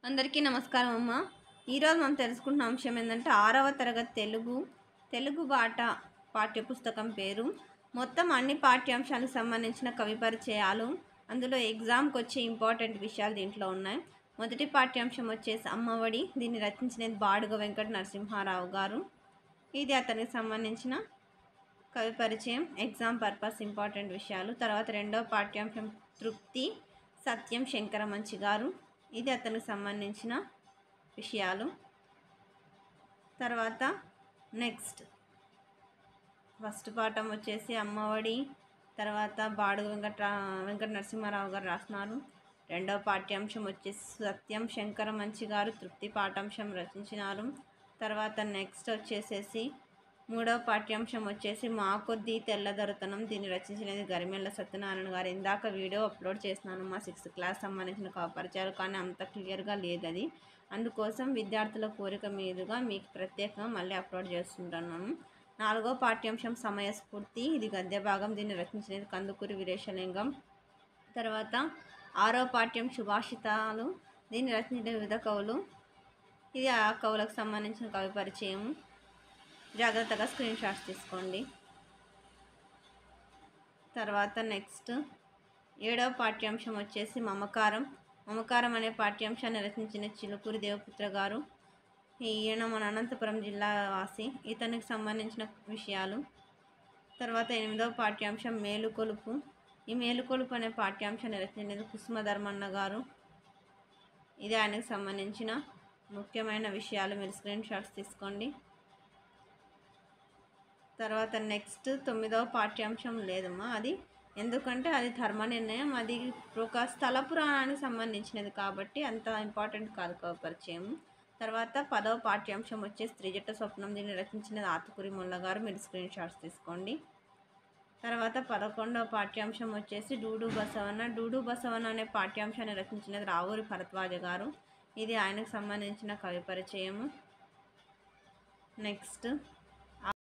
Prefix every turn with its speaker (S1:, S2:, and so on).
S1: అందరికీ నమస్కారం అమ్మ. ఈరోజు మనం తెలుసుకుంటున్న అంశం ఏంటంటే 6వ తరగతి తెలుగు బాట పాఠ్యపుస్తకం పేరు. మొత్తం అన్ని పాఠ్యాంశాలకు సంబంధించిన కవి పరిచయాలు, అందులో ఎగ్జామ్కి వచ్చే ఇంపార్టెంట్ విషయాలు దీంట్లో ఉన్నాయి. మొదటి పాఠ్యాంశం వచ్చేసి అమ్మఒడి. దీన్ని రచించినది బాడుగ వెంకట నరసింహారావు గారు. ఇది అతనికి సంబంధించిన కవి పరిచయం, ఎగ్జామ్ పర్పస్ ఇంపార్టెంట్ విషయాలు. తర్వాత రెండవ పాఠ్యాంశం తృప్తి, సత్యం శంకరమంచి గారు. ఇది అతనికి సంబంధించిన విషయాలు. తర్వాత నెక్స్ట్ ఫస్ట్ పాఠం వచ్చేసి అమ్మఒడి, తర్వాత బాడుగ వెంకట నరసింహారావు గారు రాస్తున్నారు. రెండవ పాఠ్యాంశం వచ్చేసి సత్యం శంకరమంచి గారు తృప్తి పాఠ్యాంశం రచించినారు. తర్వాత నెక్స్ట్ వచ్చేసేసి మూడవ పాఠ్యాంశం వచ్చేసి మా కొద్ది తెల్లదొరతనం. దీన్ని రచించినది గరిమెళ్ళ సత్యనారాయణ గారు. ఇందాక వీడియో అప్లోడ్ చేస్తున్నాను మా 6th క్లాస్ సంబంధించిన పరిచయాలు, కానీ అంత క్లియర్గా లేదు అది. అందుకోసం విద్యార్థుల కోరిక మీదుగా మీకు ప్రత్యేకంగా మళ్ళీ అప్లోడ్ చేస్తుంటున్నాను. నాలుగవ పాఠ్యాంశం సమయస్ఫూర్తి. ఇది గద్య భాగం. దీన్ని రచించినది కందుకూరి వీరేశలింగం. తర్వాత ఆరవ పాఠ్యం సుభాషితాలు. దీన్ని రచించిన వివిధ కవులు. ఇది ఆ కవులకు సంబంధించిన కవి పరిచయం. జాగ్రత్తగా స్క్రీన్ షాట్స్ తీసుకోండి. తర్వాత నెక్స్ట్ ఏడవ పాఠ్యాంశం వచ్చేసి మమకారం అనే పాఠ్యాంశాన్ని రచించిన చిలుకూరి దేవపుత్ర గారు. ఈయన మన అనంతపురం జిల్లా వాసి. ఇతనికి సంబంధించిన విషయాలు. తర్వాత ఎనిమిదవ పాఠ్యాంశం మేలుకొలుపు. ఈ మేలుకొలుపు అనే పాఠ్యాంశాన్ని రచించినది కుసుమధర్మన్న గారు. ఇది ఆయనకు సంబంధించిన ముఖ్యమైన విషయాలు. మీరు స్క్రీన్ షాట్స్ తీసుకోండి. తర్వాత నెక్స్ట్ 9వ పాఠ్యాంశం లేదమ్మా, అది ఎందుకంటే అది ధర్మ నిర్ణయం, అది ఒక స్థల పురాణానికి సంబంధించినది కాబట్టి అంత ఇంపార్టెంట్ కాదు కవి పరిచయం. తర్వాత 10వ పాఠ్యాంశం వచ్చేసి త్రిజట స్వప్నం. దీన్ని రచించినది ఆతుకూరి మొల్ల గారు. మీరు స్క్రీన్ షాట్స్ తీసుకోండి. తర్వాత 11వ పాఠ్యాంశం వచ్చేసి డూడు బసవన్న అనే పాఠ్యాంశాన్ని రచించినది రావూరి భరద్వాజ గారు. ఇది ఆయనకు సంబంధించిన కవి పరిచయము. నెక్స్ట్